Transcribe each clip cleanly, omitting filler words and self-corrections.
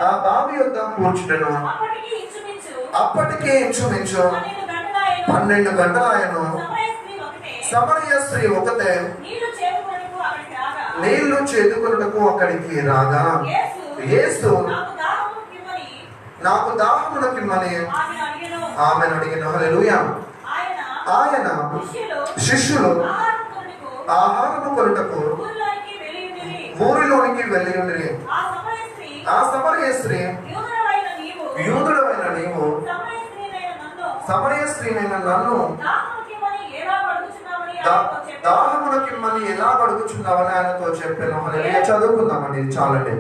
ఆ బావి యొద్ద కూర్చుండెను. అప్పటికి ఇంచుమించు 12 గంటలాయను. సమరయ స్త్రీ ఒకతే నీళ్లు చేదుకొనుటకు అక్కడికి రాగా యేసు నాకు దాహమునకిమ్మని ఆమెను అడిగెను. హల్లెలూయా. ఆయన శిష్యులు ఆహారము కొనుటకు ఊరిలోనికి వెళ్ళి ఉండిరి. ఆ సమరయ స్త్రీ యూదుడవైన నీవు సమరయ స్త్రీనైన నన్ను దాహమునకిమ్మని ఎలా అడుగుచున్నావని ఆయనతో చెప్పాను. హల్లెలూయా. చదువుకుందామండి, ఇది చాలండి.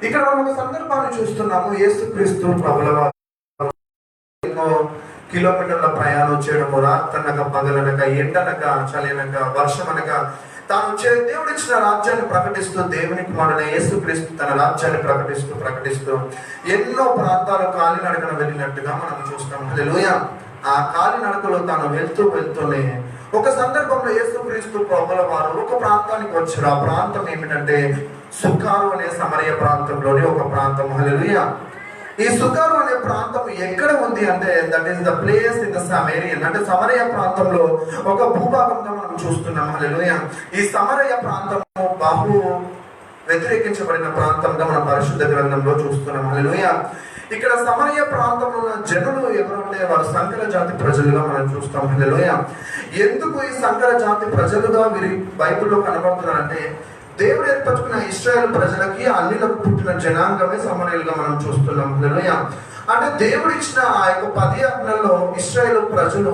ఇక్కడ మనం ఒక సందర్భాన్ని చూస్తున్నాము. యేసుక్రీస్తు ప్రభుల వారు ఎన్నో కిలోమీటర్ల ప్రయాణం చేయడము, రాత్రనక పగలనక ఎండనక చలినక వర్షమనక తాను దేవుడు ఇచ్చిన రాజ్యాన్ని ప్రకటిస్తూ, దేవుని కుమారుడైన యేసుక్రీస్తు తన రాజ్యాన్ని ప్రకటిస్తూ ఎన్నో ప్రాంతాలు కాలినడకన వెళ్ళినట్టుగా మనం చూస్తాం. హల్లెలూయా. ఆ కాలినడకలో తాను వెళ్తూనే ఒక సందర్భంలో యేసుక్రీస్తు ప్రభుల వారు ఒక ప్రాంతానికి వచ్చారు. ఆ ప్రాంతం ఏమిటంటే సుకారు అనే సమరయ ప్రాంతంలోని ఒక ప్రాంతం. హల్లెలూయా. ఈ సుకారు అనే ప్రాంతం ఎక్కడ ఉంది అంటే that is the place in the Samarian, అంటే సమరయ ప్రాంతంలో ఒక భూభాగంగా మనం చూస్తున్నాం. హల్లెలూయా. ఈ సమరయ ప్రాంతము బహు వ్యతిరేకించబడిన ప్రాంతంగా మన పరిశుద్ధ గ్రంథంలో చూస్తున్నాం. హల్లెలూయా. ఇక్కడ సమరయ ప్రాంతంలో ఉన్న జనులు ఎవరంటే వారు సంకర జాతి ప్రజలుగా మనం చూస్తాం. హల్లెలూయా. ఎందుకు ఈ సంకర జాతి ప్రజలుగా వీరి బైబిల్లో కనబడుతున్నారంటే దేవుడు ఏర్పరచుకున్న ఇశ్రాయేలు ప్రజలకి అన్నిలకు పుట్టిన జనాంగమే సమరయులుగా మనం చూస్తున్నాం. హల్లెలూయా. అంటే దేవుడు ఇచ్చిన ఆ యొక్క 10 ఆజ్ఞల్లో ఇశ్రాయేలు ప్రజలు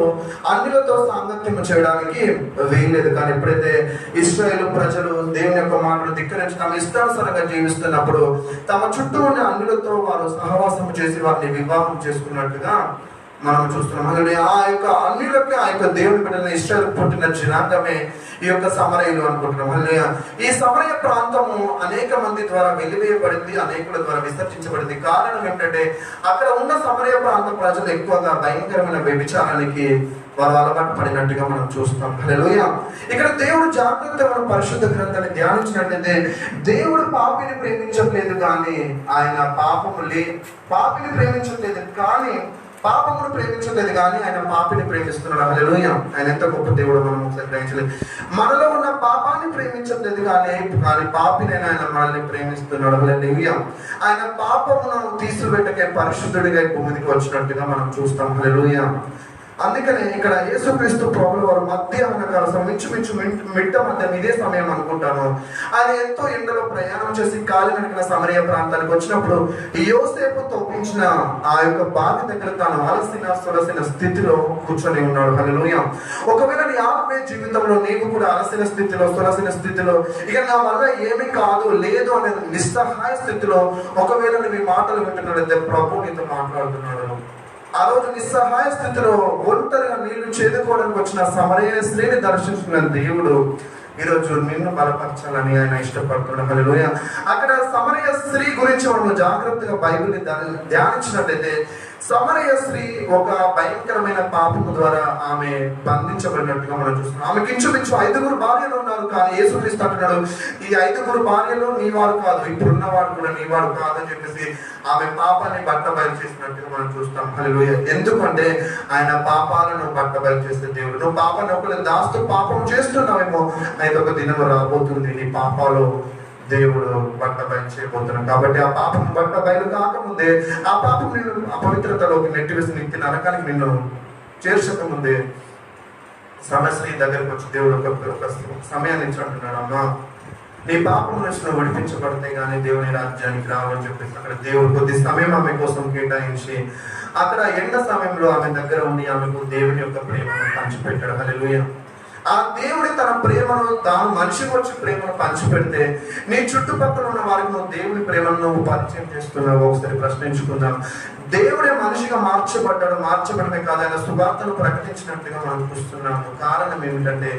అన్నిలతో సాంగత్యం చేయడానికి వీల్లేదు. కానీ ఎప్పుడైతే ఇశ్రాయేలు ప్రజలు దేవుని యొక్క మాటలు ధిక్కరించి తమ ఇష్టానుసారంగా జీవిస్తున్నప్పుడు తమ చుట్టూ ఉన్న అన్నిలతో వారు సహవాసం చేసి వారిని వివాహం చేసుకున్నట్టుగా మనం చూస్తున్నాం. హల్లెలూయా. ఆ యొక్క అన్నిలకి ఆ యొక్క దేవుని బిడ్డల ఇశ్రాయేలు పుట్టిన జనాంగమే ఈ యొక్క సమరయులు అనుకుంటున్నాం. హల్లెలూయా. ఈ సమరయ ప్రాంతము అనేక మంది ద్వారా వెలివేయబడింది, అనేకుల ద్వారా విసర్జించబడింది. కారణం ఏంటంటే అక్కడ ఉన్న సమరయ ప్రాంత ప్రజలు ఎక్కువగా భయంకరమైన వ్యభిచారానికి వారు అలవాటు పడినట్టుగా మనం చూస్తాం. హల్లెలూయా. ఇక్కడ దేవుడు జాగ్రత్తగా మనం పరిశుద్ధ గ్రంథాన్ని ధ్యానించినట్లయితే దేవుడు పాపిని ప్రేమించట్లేదు, కానీ ఆయన పాపిని ప్రేమించట్లేదు కానీ పాపమును ప్రేమించలేదు, కానీ ఆయన పాపిని ప్రేమిస్తున్నాడు. హల్లెలూయా. ఆయన ఎంత గొప్ప దేవుడు మనం ఒకసారి గ్రహించలేదు. మనలో ఉన్న పాపాన్ని ప్రేమించట్లేదు, కానీ పాపినైనా ఆయన మనల్ని ప్రేమిస్తున్నాడు. హల్లెలూయా. ఆయన పాపమును తీసివేటకే పరిశుద్ధుడిగా భూమికి వచ్చినట్టుగా మనం చూస్తాం. హల్లెలూయా. అందుకనే ఇక్కడ యేసుక్రీస్తు ప్రభుల వారు మధ్యాహ్న కాల మించుమించు మిట్ట మధ్యాహ్నం ఇదే సమయం అనుకుంటాను, ఆయన ఎంతో ఎండలో ప్రయాణం చేసి కాలినడకన సమరయ ప్రాంతానికి వచ్చినప్పుడు యోసేపు తవ్వించిన ఆ యొక్క బావి దగ్గర తాను అలసిన స్థితిలో కూర్చొని ఉన్నాడు. హల్లెలూయా. ఒకవేళ నీ ఆత్మీయ జీవితంలో నీవు కూడా అలసిన స్థితిలో స్థితిలో ఇక నా వల్ల ఏమీ కాదు లేదు అనే నిస్సహాయ స్థితిలో ఒకవేళ నువ్వు ఈ మాటలు వింటున్నాడైతే ప్రభు నీతో మాట్లాడుతున్నాడు. ఆ రోజు నిస్సహాయ స్థితిలో ఒంటరిగా నీళ్లు చేదుకోవడానికి వచ్చిన సమరయ స్త్రీని దర్శించిన దేవుడు ఈరోజు నిన్ను బలపరచాలని ఆయన ఇష్టపడుతున్నాడు. హల్లెలూయా. అక్కడ సమరయ స్త్రీ గురించి మనం జాగ్రత్తగా బైబిల్ని ధ్యానించినట్లయితే సమరయ స్త్రీ ఒక భయంకరమైన పాపము ద్వారా ఆమె బంధించబడినట్టుగా మనం చూస్తున్నాం. ఆమెకి ఇంచుమించు 5 భార్యలు ఉన్నారు, కానీ యేసుక్రీస్తు అంటున్నాడు ఈ 5 భార్యలు నీ వారు కాదు, ఇప్పుడున్నవాడు కూడా నీ వాడు కాదని చెప్పేసి ఆమె పాపాన్ని బట్టబయలు చేసినట్టుగా మనం చూస్తాం. హల్లెలూయా. ఎందుకంటే ఆయన పాపాలను బట్టబయలు చేసే దేవుడు. నువ్వు పాపాన్ని ఒకళ్ళు దాస్తూ పాపం చేస్తున్నావేమో, అయితే ఒక దినం రాబోతుంది నీ పాపాలు దేవుడు బట్టబయలు చేయబోతున్నాడు. కాబట్టి ఆ పాపం బట్టబయలు కాకముందే ఆ పాపం నిన్ను అపవిత్రతలోకి నెట్టివేసి నిత్య నరకానికి నిన్ను చేర్చక ముందే సమస్య దగ్గరకు వచ్చి దేవుడు ఒక సమయాన్ని ఇచ్చి అంటున్నాడు, అమ్మా నీ పాపం నుంచి నువ్వు విడిపించబడితే కానీ దేవుని రాజ్యానికి రావని చెప్పేసి అక్కడ దేవుడు కొద్ది సమయం ఆమె కోసం కేటాయించి అక్కడ ఎండ సమయంలో ఆమె దగ్గర ఉండి ఆమెకు దేవుని యొక్క ప్రేమను పంచిపెట్టాడు. హల్లెలూయా. ఆ దేవుడి తన ప్రేమను తాను మనిషికి వచ్చి ప్రేమను పంచిపెడితే నీ చుట్టుపక్కల ఉన్న వారికి నువ్వు దేవుని ప్రేమను నువ్వు పరిచయం చేస్తున్నావు. ఒకసారి ప్రశ్నించుకుందాం. దేవుడే మనిషిగా మార్చబడమే కాదు, ఆయన సువార్తను ప్రకటించినట్టుగా మనం చూస్తున్నాము. కారణం ఏమిటంటే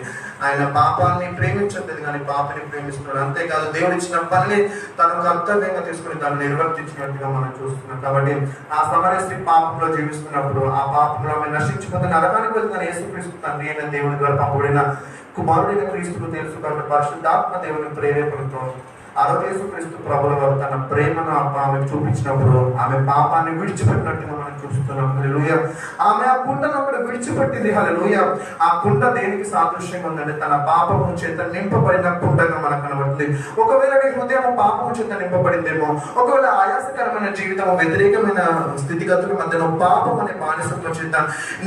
ఆయన పాపాన్ని ప్రేమించట్లేదు, కానీ పాపిని ప్రేమిస్తున్నాడు. అంతేకాదు దేవుడు ఇచ్చిన పనిని తను కర్తవ్యంగా తీసుకుని తను నిర్వర్తించినట్టుగా మనం చూస్తున్నాం. కాబట్టి ఆ సమరయ స్త్రీ పాపంలో జీవిస్తున్నప్పుడు ఆ పాపంలో ఆమె నశించిపోతే నరకానికి వెళ్తున్న యేసుక్రీస్తు తండ్రి అయిన దేవుని ద్వారా పంపబడిన కుమారుడైన క్రీస్తుకు తెలుసు. కాబట్టి పరిశుద్ధాత్మ దేవుని ప్రేరేపణతో ఆ రోజు యేసుక్రీస్తు ప్రభుల వారు తన ప్రేమను ఆమెకు చూపించినప్పుడు ఆమె పాపాన్ని విడిచిపెట్టినట్టుగా మనం చూస్తున్నాం. హల్లెలూయా. ఆమె ఆ కుండను అక్కడ విడిచిపెట్టింది. హల్లెలూయా. ఆ కుండ దేనికి సాదృశ్యంగా ఉందంటే తన పాపము చేత నింపబడిన కుండగా మనకు కనబడుతుంది. ఒకవేళ నీ హృదయం పాపము చేత నింపబడిందేమో, ఒకవేళ ఆయాసకరమైన జీవితం, వ్యతిరేకమైన స్థితిగతుల మధ్యలో పాపం అనే బానిసత్వం చేత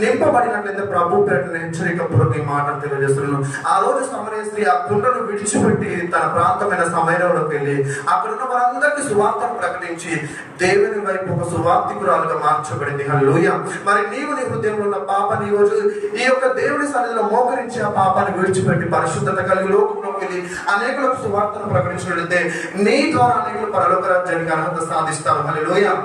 నింపబడినట్లయితే ప్రభు పేరు హెచ్చరికపూర్వక ఈ మాటలు తెలియజేస్తున్నాను. ఆ రోజు సమరయ స్త్రీ ఆ కుండను విడిచిపెట్టి తన ప్రాంతమైన సమయంలోకి వెళ్ళి అక్కడ ఉన్న వారందరికీ సువార్తను ప్రకటించి దేవుని వైపు ఒక సువార్తికురాలుగా మార్చబడింది. హల్లెలూయా. మరి నీవు నీ హృదయంలో ఉన్న పాపాన్ని ఈ రోజు ఈ యొక్క దేవుని సన్నిధిలో మోకరించి ఆ పాపాన్ని విడిచిపెట్టి పరిశుద్ధత కలిగి లోకంలోకి వెళ్ళి అనేకులకు సువార్తను ప్రకటించినట్లయితే నీ ద్వారా అనేకులు పరలోక రాజ్యానికి అర్హత సాధిస్తారు. హల్లెలూయా.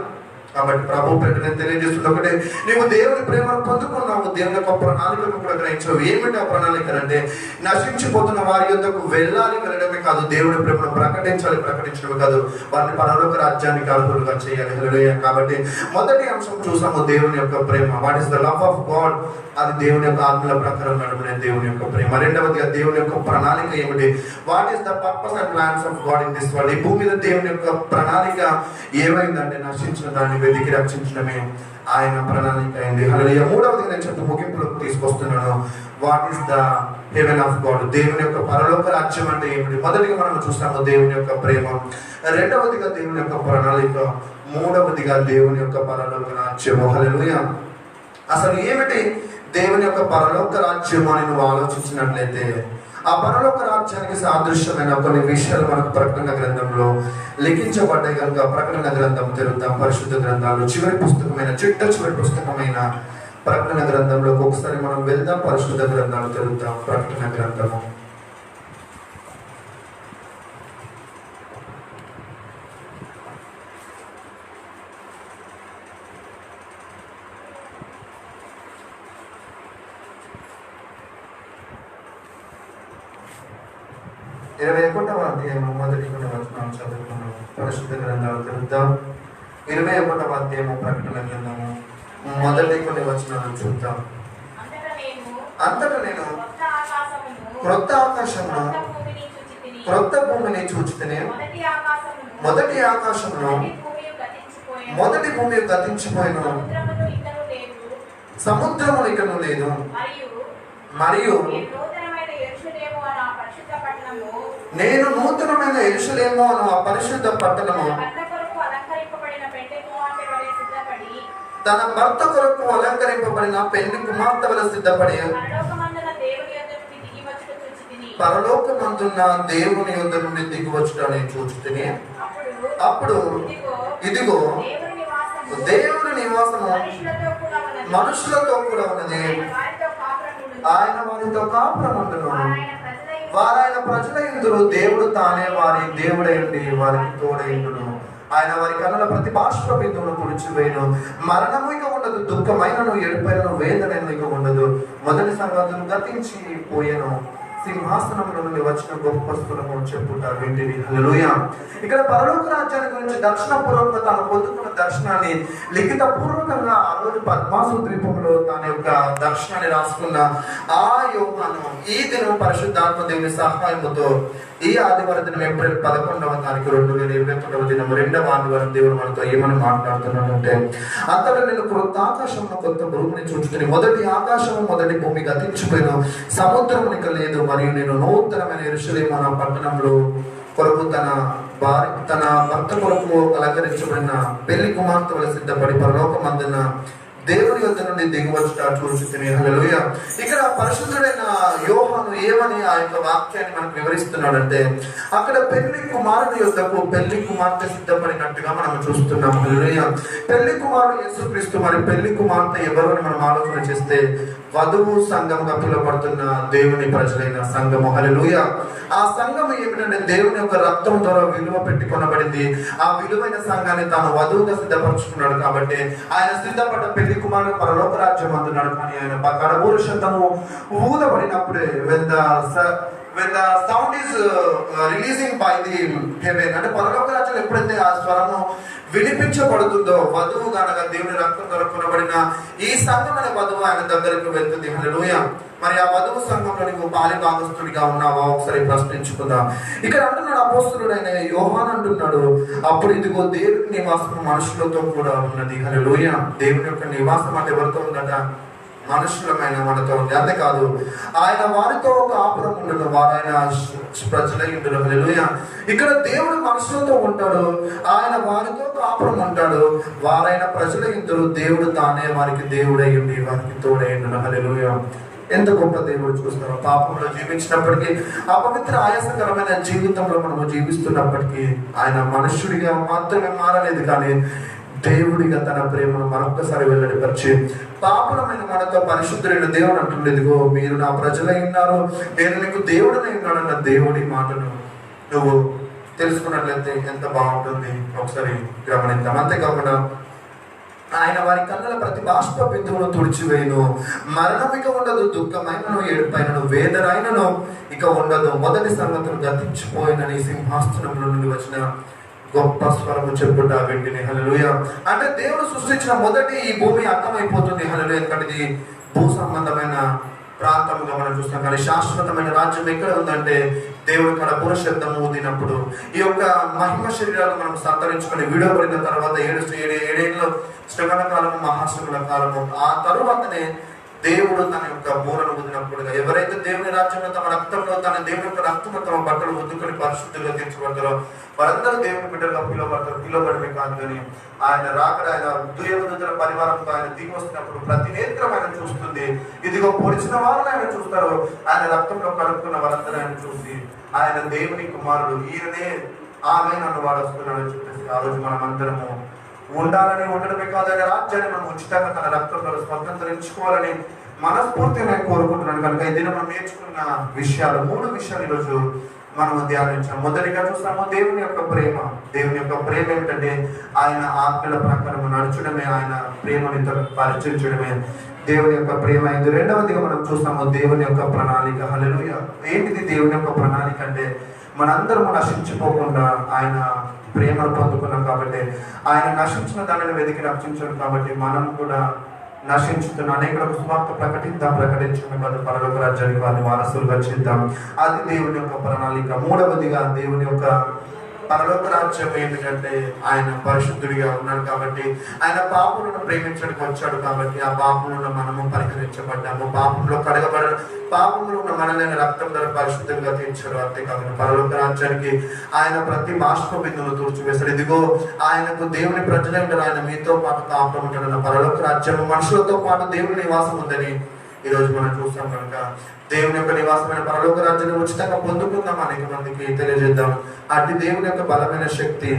కాబట్టి ప్రభు పెట్టిన తెలియజేస్తుంది ఒకటే, నీవు దేవుని ప్రేమను పొందుకున్నావు, దేవుని యొక్క ప్రణాళికను కూడా గ్రహించావు. ఏమిటి ఆ ప్రణాళిక అంటే నశించిపోతున్న వారి యొద్దకు వెళ్ళడమే కాదు, దేవుని ప్రేమను ప్రకటించడమే కాదు, వారిని పరలోక రాజ్యానికి అర్హులుగా చేయాలి. హల్లెలూయా. కాబట్టి మొదటి అంశం చూసాము దేవుని యొక్క ప్రేమ. What is the love of God? అది దేవుని యొక్క ఆజ్ఞల ప్రకారం నడుపునే దేవుని యొక్క ప్రేమ. రెండవదిగా దేవుని యొక్క ప్రణాళిక ఏమిటి? What is the purpose and plans of God in this world? ఈ భూమి మీద దేవుని యొక్క ప్రణాళిక ఏమైందంటే నశించిన దాన్ని వెతికి రక్షించడమే ఆయన ప్రణాళిక అయింది. హల్లెలూయా. మూడవదిగా నేను చెప్పి ముగింపులోకి తీసుకొస్తున్నాను. What is the heaven of God? దేవుని యొక్క పరలోక రాజ్యం అంటే ఏమిటి? మొదటిగా మనం చూస్తాము దేవుని యొక్క ప్రేమ, రెండవదిగా దేవుని యొక్క ప్రణాళిక, మూడవదిగా దేవుని యొక్క పరలోక రాజ్యము. హల్లెలూయా. అసలు ఏమిటి దేవుని యొక్క పరలోక రాజ్యం అని నువ్వు ఆలోచించినట్లయితే ఆ పరలోక రాజ్యానికి సాదృశ్యమైన కొన్ని విషయాలు మనకు ప్రకటన గ్రంథంలో లిఖించబడ్డాయి కనుక ప్రకటన గ్రంథం తెరుద్దాం. పరిశుద్ధ గ్రంథాలు చివరి పుస్తకమైన ప్రకటన గ్రంథంలోకి ఒకసారి మనం వెళ్దాం. పరిశుద్ధ గ్రంథాలు తెరుద్దాం. ప్రకటన గ్రంథము 21వ అధ్యాయం మొదటి కొన్ని వచనాలు చదువుకున్నాం. పరిశుద్ధ గ్రంథాలు తెరుద్దాం. 21వ అధ్యాయము ప్రకటన గ్రంథము మొదటి కొన్ని వచనాలు చూద్దాం. అంతటా నేను క్రొత్త ఆకాశమును క్రొత్త భూమిని చూచితిని. మొదటి ఆకాశమును మొదటి భూమి గతించిపోయిను, సముద్రము ఇకను లేదు. మరియు నేను నూతనమైన యెరూషలేము అను ఆ పరిశుద్ధ పట్టణము తన భర్త కొరకు అలంకరింపబడిన పెళ్లి కుమార్తె వలె సిద్ధపడి పరలోకమందున్న దేవుని యొద్ద నుండి దిగివచ్చుటని చూచుతిని. అప్పుడు ఇదిగో దేవుని నివాసము మనుషులతో కూడా ఉన్నది. ఆయన వారితో కాపురముండును. వారాయన ప్రజల యందు దేవుడు తానే వారి దేవుడై ఉండి వారికి తోడైండును. ఆయన వారి కన్నుల ప్రతి బాష్ప బిందువును తుడిచివేయును. మరణము ఇక ఉండదు, దుఃఖమైనను ఏడుపైనను వేదనను ఇక ఉండదు. మొదటి సంగతులు గతించి పోయెను. సింహాసనంలో నుండి వచ్చిన గొప్ప స్వరము చెప్పుట వింటిని. హల్లెలూయా. ఇక్కడ పరలోక రాజ్యాన్ని గురించి దర్శన పూర్వకంగా తాను పొందుకున్న దర్శనాన్ని లిఖిత పూర్వకంగా ఆ రోజు పద్మాసు ద్వీపంలో తన యొక్క దర్శనాన్ని రాసుకున్న ఆ యోహాను ఈ దినం పరిశుద్ధాత్మ దేవుని సహాయముతో ఈ ఆదివారం దినం ఏప్రిల్ 11వ తారీఖు 2021వ దినం 2వ ఆదివారం దేవుడు మనతో ఏమని మాట్లాడుతున్నాడంటే, అంతటా నేను క్రొత్త ఆకాశంలో కొత్త భూమిని చూచుకుని మొదటి ఆకాశము మొదటి భూమి గతించిపోయిన సముద్రము ఇక లేదు. మరియు నేను నూతనమైన యెరూషలేము అనే పట్టణంలో కొరకు తన భర్త కొరకు అలంకరించబడిన పెళ్లి కుమార్తె వలె సిద్ధపడి పరలోకమందున దేవుని యొద్ద నుండి దిగువచ్చుట చూచుతిని. హల్లెలూయా. ఇక్కడ పరిశుద్ధుడైన యోహాను ఏమని ఆ యొక్క వాక్యాన్ని మనకు వివరిస్తున్నాడంటే, అక్కడ పెళ్లి కుమారుని యొద్దకు పెళ్లి కుమార్తె సిద్ధపడినట్టుగా మనం చూస్తున్నాం. హల్లెలూయా. పెళ్లి కుమారుడు యేసుక్రీస్తు. మరి పెళ్లి కుమార్తె ఎవరు అని మనం ఆలోచన చేస్తే వధువు సంఘంగా పిలువబడుతున్న దేవుని ప్రజలైన సంఘము. హల్లెలూయా. ఆ సంఘం ఏమిటంటే దేవుని యొక్క రక్తం ద్వారా విలువ పెట్టి కొనబడింది. ఆ విలువైన సంఘాన్ని తాను వధువుగా సిద్ధపరుచుకున్నాడు. కాబట్టి ఆయన సిద్ధపడ్డ పెళ్లి కుమారుడు పరలోక రాజ్యం అందున్నాడు. కానీ ఆయన కడబూరు శబ్దము ఊదబడినప్పుడే when the when the sound is releasing by the heaven, అంటే పరలోక రాజ్యం ఎప్పుడైతే ఆ స్వరము వినిపించబడుతుందో, వధువు గనక దేవుని రక్తం ద్వారా కొనబడిన ఈ సంఘం అనే వధువు ఆయన దగ్గరకు వెళ్తుంది. హల్లెలూయా. మరి ఆ వధువు సంఘంలో నీవు పాలి భాగస్తుడిగా ఉన్నావా? ఒకసారి ప్రశ్నించుకుందాం. ఇక్కడ అంటున్నాడు అపోస్తలుడైన యోహాను అంటున్నాడు, అప్పుడు ఇదిగో దేవుని నివాసం మనుషులతో కూడా ఉన్నది. హల్లెలూయా. దేవుని యొక్క నివాసం అంటే ఎవరితో ఉందట? మనుషులమైన మనతో ఉంది. అంతేకాదు, ఆయన వారితో ఒక ఆపురం ఉండడు, వారైన ప్రజలై ఉండడు. హల్లెలూయా. ఇక్కడ దేవుడు మనుషులతో ఉంటాడు, ఆయన వారితో కాపురం ఉంటాడు, వారైన ప్రజల ఇద్దరు. దేవుడు తానే వారికి దేవుడై ఉండి వారికి తోడై ఉండడు. హల్లెలూయా. ఎంత గొప్ప దేవుడు చూస్తాం. పాపంలో జీవించినప్పటికీ, అపవిత్ర ఆయాసకరమైన జీవితంలో మనము జీవిస్తున్నప్పటికీ ఆయన మనుష్యుడిగా మాత్రమే మారలేదు, కానీ దేవుడిగా తన ప్రేమను మరొక్కసారి వెల్లడిపరిచి పాపులమైన మనతో పరిశుద్ధుడైన దేవుడు అంటుండే, ఇదిగో మీరు నా ప్రజలై ఉన్నారు, నేను నీకు దేవుడినై ఉన్నాడన్న దేవుడి మాటను నువ్వు తెలుసుకున్నట్లయితే ఎంత బాగుంటుంది ఒకసారి గమనిద్దాం. అంతేకాకుండా ఆయన వారి కన్నుల ప్రతి బాష్ప బిందువును తుడిచివేయును, మరణం ఇక ఉండదు, దుఃఖమైనను ఏడుపైనను వేదనైనను ఇక ఉండదు, మొదటి సంగతులు గతించిపోయినని సింహాసనంలో నుండి వచ్చిన గొప్ప స్వరము చెప్పుట వెంటనే. హల్లెలూయా. అంటే దేవుడు సృష్టించిన మొదటి ఈ భూమి అర్థమైపోతుంది. హల్లెలూయా. ఎందుకంటే ఇది భూ సంబంధమైన ప్రాంతంగా మనం చూస్తాం, కానీ శాశ్వతమైన రాజ్యం ఎక్కడ ఉందంటే దేవుడు కడపూర శబ్దం ఊదినప్పుడు ఈ యొక్క మహిమ శరీరాలు మనం సంతరించుకొని విడవబడిన తర్వాత ఏడేళ్ళు శ్రమల కాలము, మహాశ్రమల కాలము, ఆ తరువాతనే దేవుడు తన యొక్క బూరను ఊదినప్పుడు ఎవరైతే దేవుని రాజ్యంలో తమ రక్తంలో తన దేవుని యొక్క రక్తంలో తమ బట్టలు ఉద్దుకొని పరిశుద్ధులుగా తీర్చబడతారో వారందరూ దేవుని బిడ్డలుగా పిలువబడమే కాదు, కానీ ఆయన రాకడ, ఆయన దుర్యోధనుల పరివారంతో ఆయన దిగి వస్తున్నప్పుడు ప్రతి నేత్రం ఆయన చూస్తుంది. ఇదిగో పొడిచిన వారిని ఆయన చూస్తారు, ఆయన రక్తంలో కడుక్కున్న వారందరూ ఆయన చూసి ఆయన దేవుని కుమారుడు, ఈయననే ఆమె నన్ను వాడు వస్తున్నాడని చెప్పేసి ఆ రోజు మనం అందరము ఉండాలని, ఉండడమే కాదు ఆయన రాజ్యాన్ని మనం ఉచితంగా తన రక్తంలో స్వతంత్రించుకోవాలని మనస్ఫూర్తిగా నేను కోరుకుంటున్నాను. కనుక ఈ దినం మనం నేర్చుకున్న విషయాలు 3 విషయాలు ఈరోజు మనం ధ్యానించాం. మొదటిగా చూస్తాము దేవుని యొక్క ప్రేమ. దేవుని యొక్క ప్రేమ ఏమిటంటే ఆయన ఆజ్ఞల ప్రకారం నడచడమే, ఆయన ప్రేమని పరిచయించడమే దేవుని యొక్క ప్రేమ. ఇది రెండవదిగా మనం చూస్తాము దేవుని యొక్క ప్రణాళిక. హల్లెలూయా. ఏంటిది దేవుని యొక్క ప్రణాళిక అంటే మనందరం నశించిపోకుండా ఆయన ప్రేమను పొందుకున్నాం కాబట్టి, ఆయన నశించిన దానిని వెతికి రక్షించాడు కాబట్టి మనం కూడా నశించుతున్న అనేకులకు సువార్త ప్రకటించడం కాదు, పరలోక రాజ్యానికి వారిని వారసులుగా చేద్దాం. అది దేవుని యొక్క ప్రణాళిక. మూడవదిగా దేవుని యొక్క పరలోక రాజ్యం ఏంటంటే ఆయన పరిశుద్ధుడిగా ఉన్నాడు కాబట్టి, ఆయన పాపములను ప్రేమించడానికి వచ్చాడు కాబట్టి ఆ పాపములను మనము పరిహరించబడ్డాము, పాపంలో కడగబడ పాపంలో ఉన్న మనల్ని రక్తం ద్వారా పరిశుద్ధంగా తీర్చాడు. అంతేకాకుండా పరలోక రాజ్యానికి ఆయన ప్రతి బాష్ప బిందువును తుడిచివేశాడు. ఇదిగో ఆయనకు దేవుని ప్రజలే ఉంటారు, ఆయన మీతో పాటు కాపురం ఉంటాడన్న పరలోక రాజ్యం మనుషులతో పాటు దేవుని నివాసం ఉందని ఈరోజు మనం చూస్తాం. కనుక దేవుని యొక్క నివాసమైన పరలోక రాజ్యాన్ని ఉచితంగా పొందుకుందాం, అనేక మందికి తెలియజేద్దాం. అటు దేవుని యొక్క బలమైన శక్తి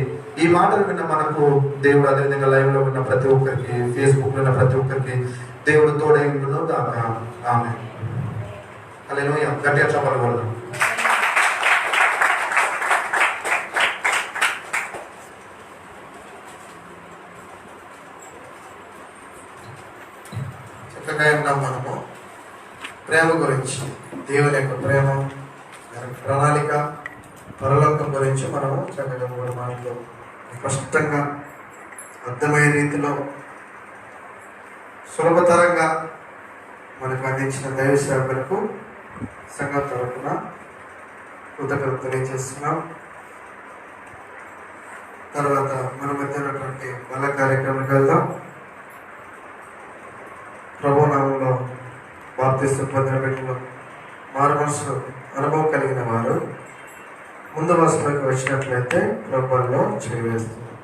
ఈ మాటలు విన్న మనకు దేవుడు, అదేవిధంగా లైవ్ లో ఉన్న ప్రతి ఒక్కరికి, ఫేస్బుక్ లో ఉన్న ప్రతి ఒక్కరికి దేవుడు తోడై ఉండును గాక. ఆమేన్. హల్లెలూయా. గట్టిగా చప్పట్లు కొడదాం. చక్కగా ఉన్నాం మనము ప్రేమ గురించి, దేవుని యొక్క ప్రేమ, ప్రణాళిక, పరలోకం గురించి మనము చక్కగా కూడా మనలో స్పష్టంగా అర్థమయ్యే రీతిలో సులభతరంగా మనకు అందించిన దైవ సేవకులకు సంఘం తరపున కృతజ్ఞతలు తెలియజేస్తున్నాం. తర్వాత మన మధ్య ఉన్నటువంటి మళ్ళా కార్యక్రమానికి వెళ్దాం. ప్రభు నామంలో బాప్తిస్మం పొందిన బిడ్డలు, మారు మనసు అనుభవం కలిగిన వారు ముందు వరుసలోకి వచ్చినట్లయితే ప్రభువులో చేయి వేస్తున్నారు.